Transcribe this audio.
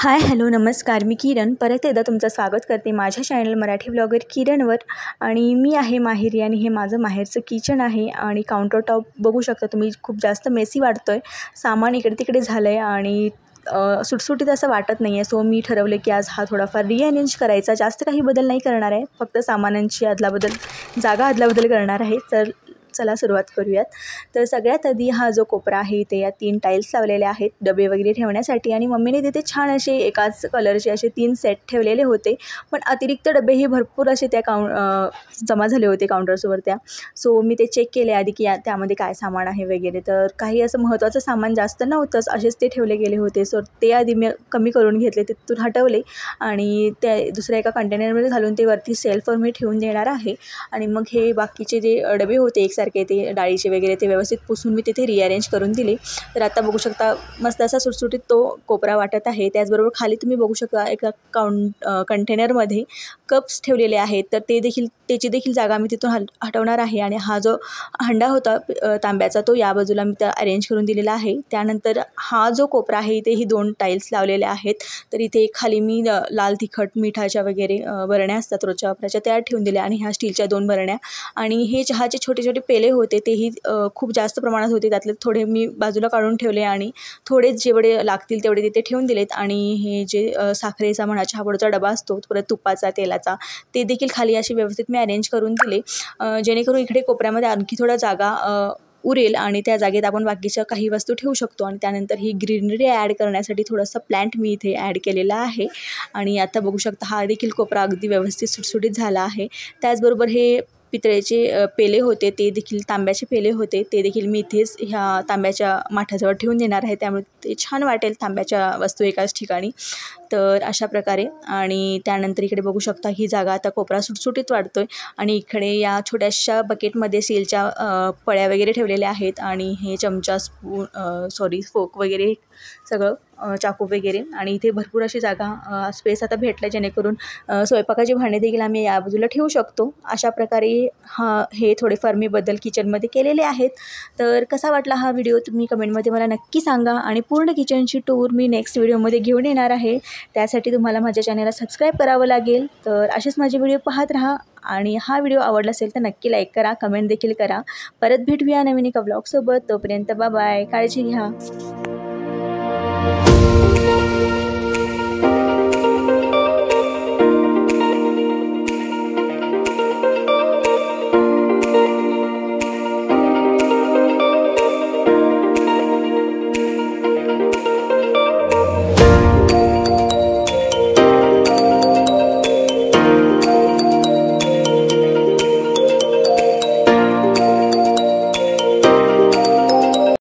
Hi hello नमस्कार, मी किरण परत एकदा तुमचं स्वागत करते माझ्या चॅनल मराठी ब्लॉगर किरणवर। आणि मी आहे माहेरी आणि हे माझं माहेरचं किचन आहे आणि काउंटर टॉप बघू शकता तुम्ही, खूप जास्त मेसी वाटतो आहे। सामान इकडे तिकडे झालं आहे आणि सुटसुटीत असं वाटत नाही आहे। सो मी ठरवले की आज हा थोडाफार रिअरेंज करायचा, जास्त काही बदल नाही करणार आहे, फक्त सामानांची जागा अदलाबदल करणार आहे। तर चला सुरुवात करूयात। तर सगळ्यात आधी हा जो कोपरा आहे इथे या 3 टाईल्स लावलेले आहेत डबे वगैरे ठेवण्यासाठी आणि मम्मीने तिथे छान असे एकाच कलरचे असे 3 सेट ठेवलेले होते, पण अतिरिक्त डबे हे भरपूर असे त्या जमा झाले होते काउंटर्सवर त्या। सो मी ते चेक केले आधी की त्यामध्ये काय सामान आहे वगैरे, तर काही असं महत्त्वाचं सामान जास्त नव्हतंच, असेच ते ठेवले गेले होते। सो ते आधी मी कमी करून घेतले, तिथून हटवले आणि त्या दुसऱ्या एका कंटेनरमध्ये घालून ते वरती सेल्फवर मी ठेवून देणार आहे। आणि मग हे बाकीचे जे डबे होते एकसारखे ते डाळीचे वगैरे ते व्यवस्थित पुसून मी तिथे रिअरेंज करून दिले। तर आता बघू शकता मस्त असा सुटसुटीत तो कोपरा वाटत आहे। त्याचबरोबर खाली तुम्ही बघू शकता एका कंटेनरमध्ये कप्स ठेवलेले आहेत, तर त्याची देखील जागा मी तिथून हटवणार आहे। आणि हा जो हंडा होता तांब्याचा तो या बाजूला मी त्या अरेंज करून दिलेला आहे। त्यानंतर हा जो कोपरा आहे इथे ही 2 टाईल्स लावलेल्या आहेत, तर इथे खाली मी लाल तिखट मिठाच्या वगैरे बरण्या असतात रोजच्या वापराच्या त्या ठेवून दिल्या आणि ह्या स्टीलच्या 2 बरण्या। आणि हे चहाचे छोटे छोटे पेले होते तेही खूप जास्त प्रमाणात होते, त्यातले थोडे मी बाजूला काढून ठेवले आणि थोडे जेवढे लागतील तेवढे तिथे ठेवून दिलेत। आणि हे जे साखरेचा म्हणा चहापुडचा डबा असतो परत तुपाचा तेलाचा ते देखील खाली अशी व्यवस्थित मी अरेंज करून दिले, जेणेकरून इकडे कोपऱ्यामध्ये आणखी थोडा जागा उरेल आणि त्या जागेत आपण बाकीच्या काही वस्तू ठेवू शकतो। आणि त्यानंतर ही ग्रीनरी ॲड करण्यासाठी थोडंसं प्लांट मी इथे ॲड केलेला आहे। आणि आता बघू शकता हा देखील कोपरा अगदी व्यवस्थित सुटसुटीत झाला आहे। त्याचबरोबर हे पितळेचे पेले होते ते देखील तांब्याचे पेले होते ते देखील मी इथेच ह्या तांब्याच्या माठाजवळ ठेवून देणार आहे, त्यामुळे ते छान वाटेल तांब्याच्या वस्तू एकाच ठिकाणी। तर अशा प्रकारे आणि त्यानंतर इकडे बघू शकता ही जागा आता कोपरा सुटसुटीत वाटतो आहे। आणि इकडे या छोट्याशा बकेटमध्ये स्टीलच्या पळ्या वगैरे ठेवलेल्या आहेत आणि हे चमचा फोक वगैरे सगळं चाकू वगैरे। आणि इथे भरपूर अशी जागा स्पेस आता भेटला, जेणेकरून स्वयंपाकाची भांडे देखील आम्ही या बाजूला ठेवू शकतो। अशा प्रकारे हे थोडेफार मी बदल किचनमध्ये केलेले आहेत। तर कसा वाटला हा व्हिडिओ तुम्ही कमेंटमध्ये मला नक्की सांगा आणि पूर्ण किचनची टूर मी नेक्स्ट व्हिडिओमध्ये घेऊन येणार आहे, त्यासाठी तुम्हाला माझ्या चॅनलला सबस्क्राईब करावं लागेल। तर असेच माझे व्हिडिओ पाहत राहा आणि हा व्हिडिओ आवडला असेल तर नक्की लाईक करा, कमेंट देखील करा। परत भेटूया नवीन एका ब्लॉगसोबत, तोपर्यंत बाय बाय, काळजी घ्या।